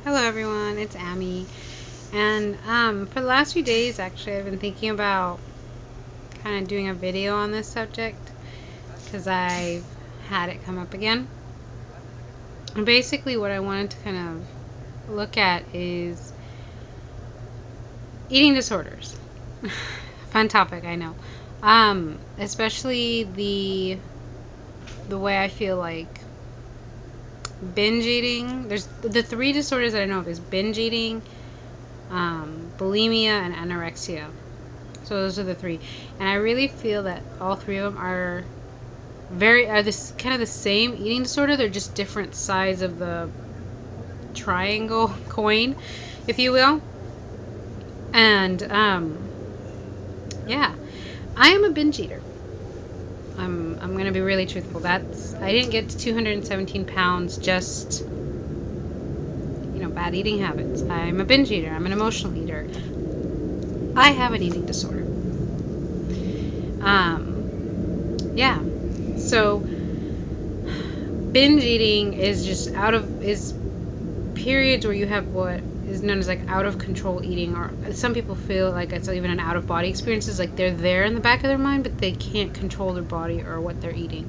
Hello everyone, it's Amy. And for the last few days, actually, I've been thinking about kind of doing a video on this subject because I've had it come up again. And basically, what I wanted to kind of look at is eating disorders. Fun topic, I know. Especially the way I feel like binge eating. There's the three disorders that I know of is binge eating, bulimia, and anorexia. So those are the three, and I really feel that all three of them are this kind of the same eating disorder. They're just different sides of the triangle coin, if you will. And yeah, I am a binge eater. I'm gonna be really truthful. I didn't get to 217 pounds just bad eating habits. I'm a binge eater. I'm an emotional eater. I have an eating disorder. Yeah. So binge eating is just is periods where you have what is known as like out of control eating, or some people feel like it's even an out of body experience. Is like they're there in the back of their mind, but they can't control their body or what they're eating,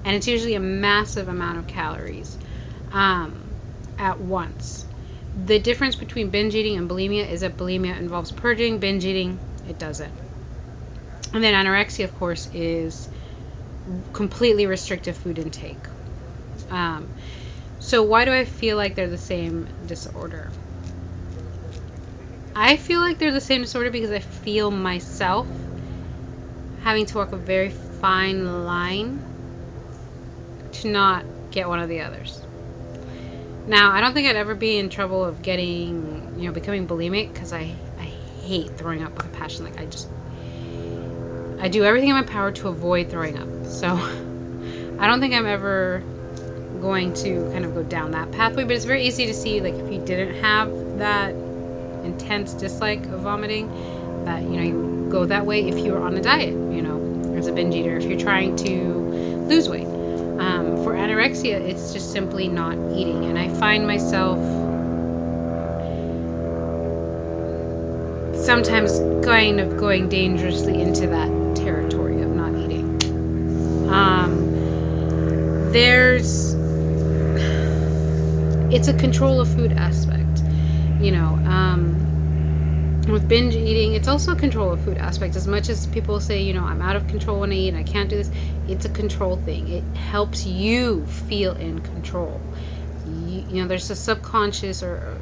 and it's usually a massive amount of calories at once. The difference between binge eating and bulimia is that bulimia involves purging, binge eating it doesn't. And then anorexia, of course, is completely restrictive food intake. Um, so why do I feel like they're the same disorder? I feel like they're the same disorder because I feel myself having to walk a very fine line to not get one of the others. Now, I don't think I'd ever be in trouble of becoming bulimic because I hate throwing up with a passion. Like, I do everything in my power to avoid throwing up. So, I don't think I'm ever going to kind of go down that pathway, but it's very easy to see, like, if you didn't have that intense dislike of vomiting, that you go that way if you're on a diet, as a binge eater, if you're trying to lose weight. For anorexia, it's just simply not eating, and I find myself sometimes kind of going dangerously into that territory of not eating. There's It's a control of food aspect, with binge eating. It's also a control of food aspect. As much as people say, I'm out of control when I eat and I can't do this, it's a control thing. It helps you feel in control. There's a subconscious or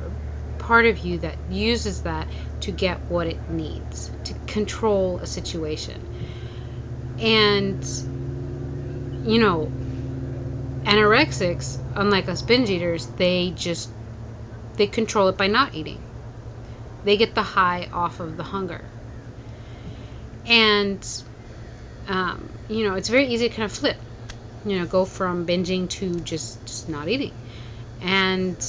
part of you that uses that to get what it needs to control a situation. And anorexics, unlike us binge eaters, they control it by not eating. They get the high off of the hunger. And it's very easy to kind of flip, go from binging to just not eating. And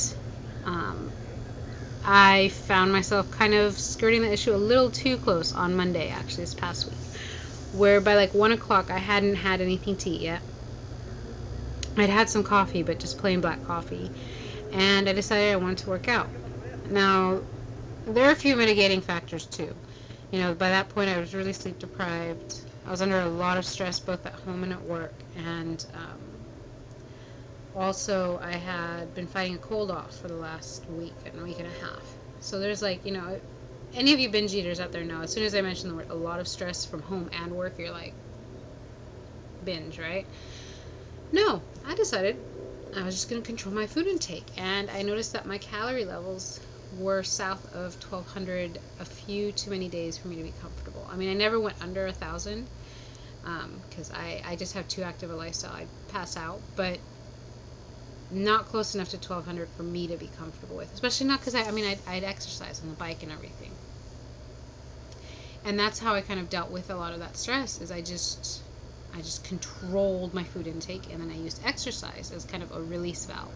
I found myself kind of skirting the issue a little too close on Monday, actually, this past week, where by like 1 o'clock I hadn't had anything to eat yet. I'd had some coffee, but just plain black coffee, and I decided I wanted to work out. Now, there are a few mitigating factors too. By that point I was really sleep deprived. I was under a lot of stress both at home and at work, and also I had been fighting a cold off for the last week and a week and a half. So there's any of you binge eaters out there know, as soon as I mention the word a lot of stress from home and work, you're like, binge, right? No, I decided I was just going to control my food intake, and I noticed that my calorie levels were south of 1200 a few too many days for me to be comfortable. I mean, I never went under 1000 because I just have too active a lifestyle. I'd pass out, but not close enough to 1200 for me to be comfortable with, especially not because I'd exercise on the bike and everything. And that's how I kind of dealt with a lot of that stress, is I just controlled my food intake, and then I used exercise as kind of a release valve.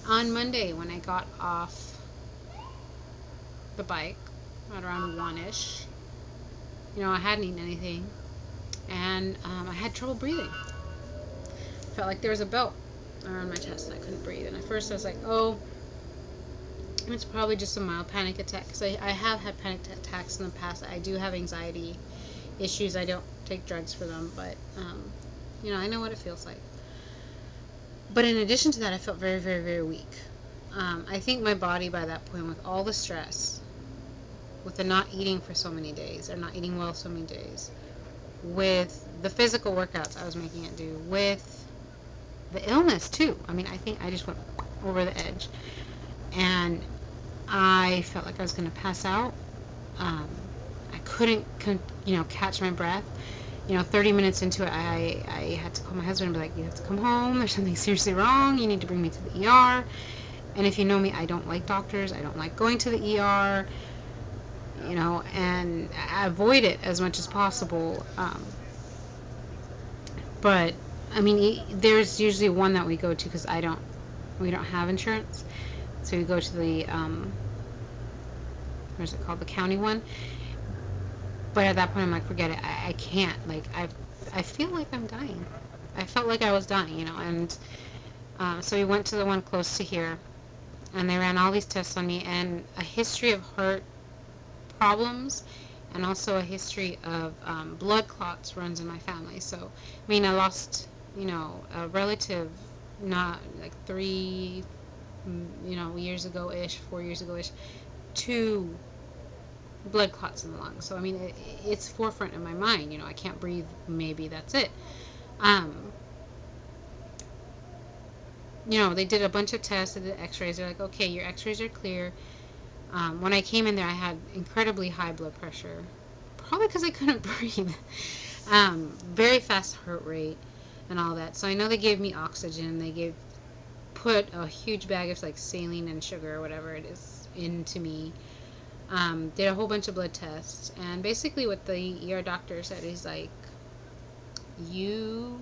On Monday, when I got off the bike at around 1ish, I hadn't eaten anything, and I had trouble breathing. Felt like there was a belt around my chest and I couldn't breathe. And at first I was like, oh, It's probably just a mild panic attack because I have had panic attacks in the past. I do have anxiety issues. I don't take drugs for them, but I know what it feels like. But in addition to that, I felt very, very, very weak. I think my body by that point, with all the stress, with the not eating for so many days, or not eating well so many days, with the physical workouts I was making it do, with the illness too. I mean, I think I just went over the edge, and I felt like I was going to pass out. Um, I couldn't, catch my breath. 30 minutes into it, I had to call my husband and be like, you have to come home. There's something seriously wrong. You need to bring me to the ER. And if you know me, I don't like doctors. I don't like going to the ER, and I avoid it as much as possible. But I mean, there's usually one that we go to because we don't have insurance, so we go to the what's it called, the county one. But at that point, I'm like, forget it. I can't. Like, I feel like I'm dying. I felt like I was dying, and so we went to the one close to here, and they ran all these tests on me and a history of heart problems, and also a history of blood clots runs in my family. So, I mean, I lost, a relative not like 3 years ago ish, 4 years ago ish, to blood clots in the lungs. So, I mean, it's forefront in my mind. I can't breathe. Maybe that's it. Um, they did a bunch of tests, they did x-rays. They're like, okay, your x-rays are clear. When I came in there, I had incredibly high blood pressure, probably because I couldn't breathe. Very fast heart rate and all that. So I know they gave me oxygen. They put a huge bag of like saline and sugar or whatever it is into me. Did a whole bunch of blood tests, and basically what the ER doctor said is like, you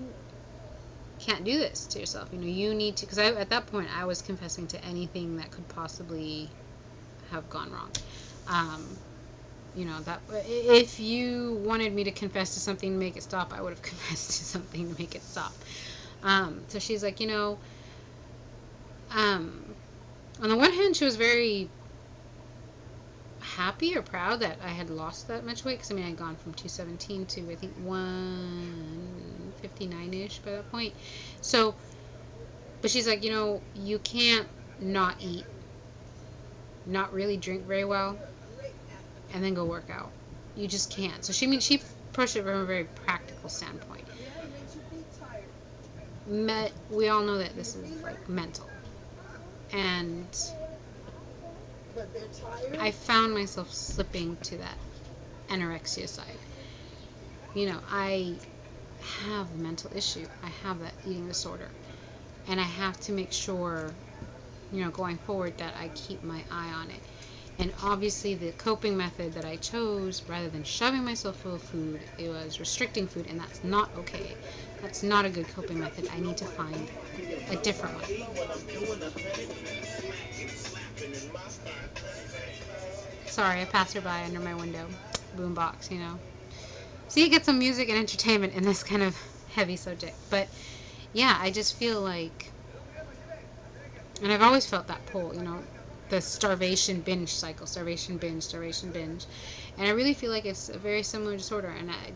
can't do this to yourself. You need to, because at that point I was confessing to anything that could possibly have gone wrong. Um, that if you wanted me to confess to something to make it stop, I would have confessed to something to make it stop. So she's like, um, on the one hand, she was very happy or proud that I had lost that much weight, because I mean, I had gone from 217 to I think 159-ish by that point. So, but she's like, you can't not eat, not really drink very well, and then go work out. You just can't. So she approached it from a very practical standpoint. We all know that this is like mental, and I found myself slipping to that anorexia side. I have a mental issue. I have that eating disorder, and I have to make sure, going forward, that I keep my eye on it. And obviously, the coping method that I chose, rather than shoving myself full of food, it was restricting food, and that's not okay. That's not a good coping method. I need to find a different one. Sorry, a passerby under my window. Boombox. So you get some music and entertainment in this kind of heavy subject. But yeah, I just feel like, and I've always felt that pull, the starvation binge cycle, starvation binge, starvation binge. And I really feel like it's a very similar disorder. And I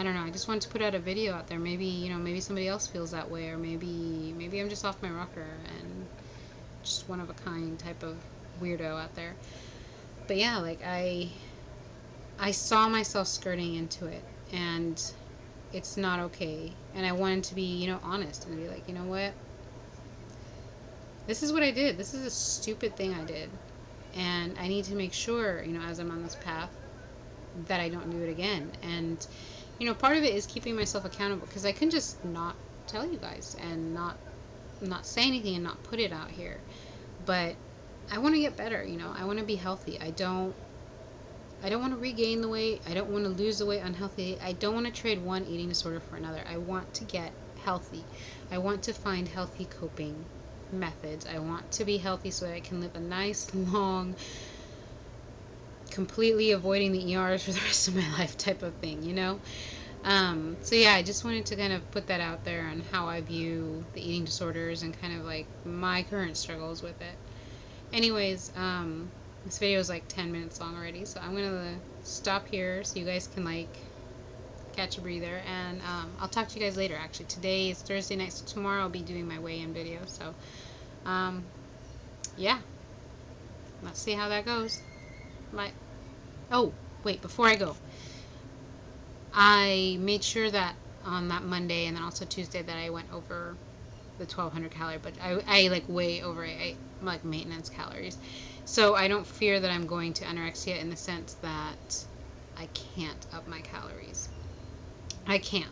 don't know, I just wanted to put out a video out there. Maybe, maybe somebody else feels that way, or maybe I'm just off my rocker and just one of a kind type of weirdo out there. But yeah, like I saw myself skirting into it, and it's not okay. And I wanted to be, honest and be like, you know what? This is what I did. This is a stupid thing I did. And I need to make sure, as I'm on this path, that I don't do it again. And, part of it is keeping myself accountable, because I can just not tell you guys and not say anything and not put it out here. But I want to get better, I want to be healthy. I don't want to regain the weight. I don't want to lose the weight unhealthy. I don't want to trade one eating disorder for another. I want to get healthy. I want to find healthy coping methods. I want to be healthy so that I can live a nice, long, completely avoiding the ERs for the rest of my life type of thing. So yeah, I just wanted to kind of put that out there on how I view the eating disorders and kind of like my current struggles with it. Anyways, this video is like 10 minutes long already, so I'm gonna stop here so you guys can like catch a breather, and I'll talk to you guys later. Actually, today is Thursday night, so tomorrow I'll be doing my weigh-in video. So, um, yeah, let's see how that goes. Bye. Oh, wait, before I go, I made sure that on that Monday and then also Tuesday that I went over the 1200 calorie, but I like way over like maintenance calories. So I don't fear that I'm going to anorexia in the sense that I can't up my calories. I can.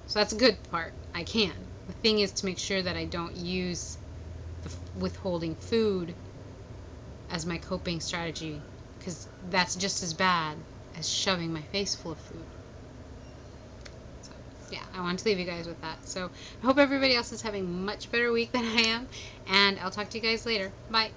So that's a good part. I can. The thing is to make sure that I don't use the withholding food as my coping strategy, because that's just as bad as shoving my face full of food. So, yeah, I wanted to leave you guys with that. So, I hope everybody else is having a much better week than I am, and I'll talk to you guys later. Bye.